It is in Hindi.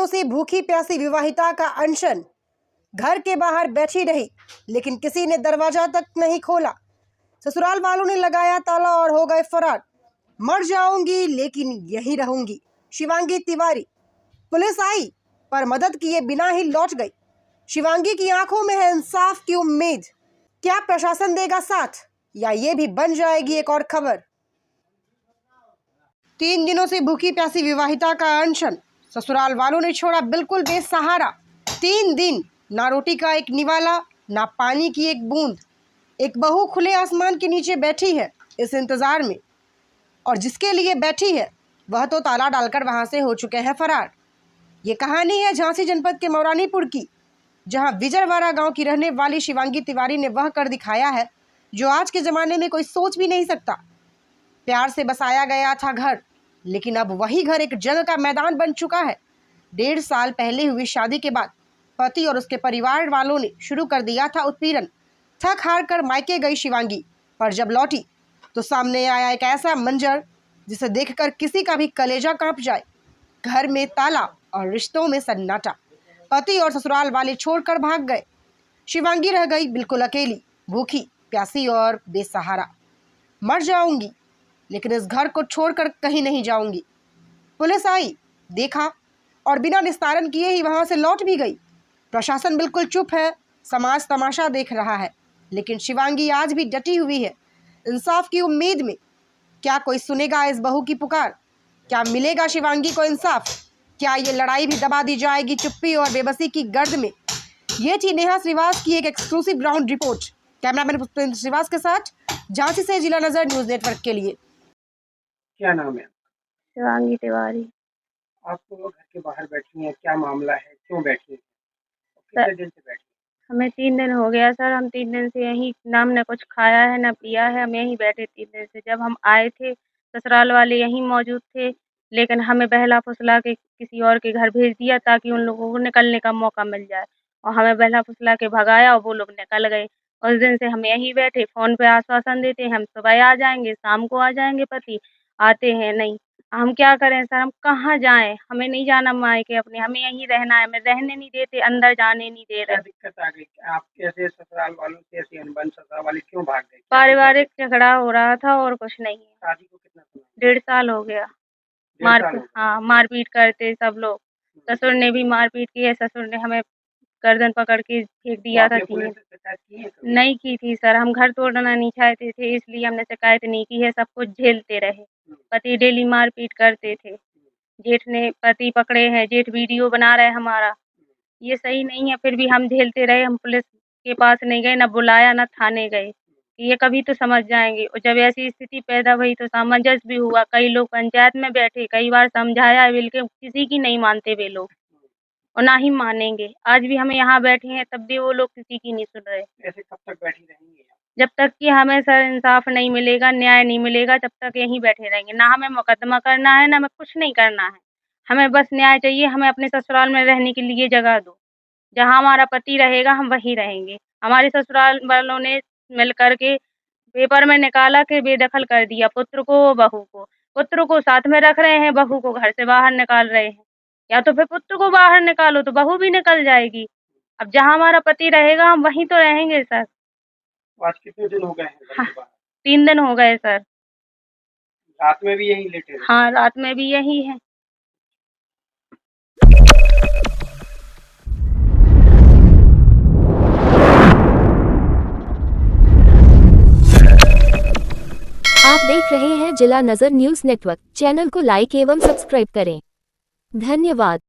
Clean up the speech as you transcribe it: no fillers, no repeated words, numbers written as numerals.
दिनों से भूखी प्यासी विवाहिता का अनशन। घर के बाहर बैठी रही, लेकिन किसी ने दरवाजा तक नहीं खोला। ससुराल वालों ने लगाया ताला और हो गए फरार। मर जाऊंगी लेकिन यहीं रहूंगी, शिवांगी तिवारी। पुलिस आई पर मदद किए बिना ही लौट गई। शिवांगी की आंखों में है इंसाफ की उम्मीद। क्या प्रशासन देगा साथ, या ये भी बन जाएगी एक और खबर? 3 दिनों से भूखी प्यासी विवाहिता का अनशन। ससुराल वालों ने छोड़ा बिल्कुल बेसहारा। 3 दिन ना रोटी का एक निवाला, ना पानी की एक बूंद। एक बहू खुले आसमान के नीचे बैठी है इस इंतजार में, और जिसके लिए बैठी है वह तो ताला डालकर वहां से हो चुके हैं फरार। ये कहानी है झांसी जनपद के मौरानीपुर की, जहां विजयवाड़ा गांव की रहने वाली शिवांगी तिवारी ने वह कर दिखाया है जो आज के ज़माने में कोई सोच भी नहीं सकता। प्यार से बसाया गया था घर, लेकिन अब वही घर एक जंग का मैदान बन चुका है। 1.5 साल पहले हुई शादी के बाद पति और उसके परिवार वालों ने शुरू कर दिया था उत्पीड़न। थक हार कर मायके गई शिवांगी, पर जब लौटी तो सामने आया एक ऐसा मंजर जिसे देखकर किसी का भी कलेजा कांप जाए। घर में ताला और रिश्तों में सन्नाटा। पति और ससुराल वाले छोड़कर भाग गए। शिवांगी रह गई बिल्कुल अकेली, भूखी प्यासी और बेसहारा। मर जाऊंगी लेकिन इस घर को छोड़कर कहीं नहीं जाऊंगी। पुलिस आई, देखा और बिना निस्तारण किए ही वहां से लौट भी गई। प्रशासन बिल्कुल चुप है, समाज तमाशा देख रहा है, लेकिन शिवांगी आज भी डटी हुई है इंसाफ की उम्मीद में। क्या कोई सुनेगा इस बहू की पुकार? क्या मिलेगा शिवांगी को इंसाफ? क्या ये लड़ाई भी दबा दी जाएगी चुप्पी और बेबसी की गर्द में? ये थी नेहा श्रीवास की एक exclusive ground report. Cameraman Pushpendra Shrivas के साथ झांसी से जिला नजर न्यूज नेटवर्क के लिए। क्या नाम है? शिवांगी तिवारी। आप तो घर के बाहर बैठी हैं, क्या मामला है, क्यों बैठी हैं? कितने दिन से बैठी हैं? हमें 3 दिन हो गया सर। हम 3 दिन से यहीं, ना हमने कुछ खाया है ना पिया है। हम यहीं बैठे 3 दिन से। जब हम आए थे ससुराल वाले यहीं मौजूद थे, लेकिन हमें बहला फुसला के किसी और के घर भेज दिया ताकि उन लोगों को निकलने का मौका मिल जाए, और हमें बहला फुसला के भगाया और वो लोग निकल गए। उस दिन से हम यहीं बैठे, फ़ोन पे आश्वासन देते हैं हम सुबह आ जाएंगे, शाम को आ जाएंगे, पति आते हैं नहीं। हम क्या करें सर, हम कहाँ जाएं? हमें नहीं जाना मायके अपने, हमें यहीं रहना है। हमें रहने नहीं देते, अंदर जाने नहीं दे क्या रहे। दिक्कत आ गई? आप कैसे ससुराल वालों से ऐसी अनबन, ससुराल वाले क्यों भाग गए? पारिवारिक झगड़ा हो रहा था और कुछ नहीं है। शादी को कितना समय? 1.5 साल हो गया। 1.5 साल हो गए। हाँ, मारपीट करते सब लोग। ससुर ने भी मारपीट की है। ससुर ने हमें गर्दन पकड़ के फेंक दिया था आपने सीने। पुलिस से शिकायत की है कभी? नहीं की थी सर, हम घर तोड़ना नहीं चाहते थे, इसलिए हमने शिकायत नहीं की है। सब कुछ झेलते रहे। पति डेली मारपीट करते थे। जेठ ने पति पकड़े हैं, जेठ वीडियो बना रहे हैं हमारा। ये सही नहीं है, फिर भी हम झेलते रहे। हम पुलिस के पास नहीं गए, ना बुलाया, ना थाने गए। ये कभी तो समझ जाएंगे। और जब ऐसी स्थिति पैदा हुई तो सामंजस्य भी हुआ। कई लोग पंचायत में बैठे, कई बार समझाया, बिल्कुल किसी की नहीं मानते वे लोग, और ना ही मानेंगे। आज भी हम यहाँ बैठे हैं, तब भी वो लोग किसी की नहीं सुन रहे। ऐसे कब तक बैठी रहेंगे? जब तक कि हमें सर इंसाफ नहीं मिलेगा, न्याय नहीं मिलेगा, तब तक यहीं बैठे रहेंगे। ना हमें मुकदमा करना है, ना हमें कुछ नहीं करना है। हमें बस न्याय चाहिए। हमें अपने ससुराल में रहने के लिए जगह दो। जहाँ हमारा पति रहेगा हम वहीं रहेंगे। हमारे ससुराल वालों ने मिल कर के पेपर में निकाला के बेदखल कर दिया, पुत्र को बहू को। पुत्र को साथ में रख रहे हैं, बहू को घर से बाहर निकाल रहे हैं। या तो फिर पुत्र को बाहर निकालो तो बहू भी निकल जाएगी। अब जहाँ हमारा पति रहेगा हम वहीं तो रहेंगे सर। आज कितने दिन हो गए हैं घर के बाहर? 3 दिन हो गए सर। रात में भी यहीं लेटे रहे? हाँ, रात में भी यही है। आप देख रहे हैं जिला नजर न्यूज नेटवर्क। चैनल को लाइक एवं सब्सक्राइब करें। धन्यवाद।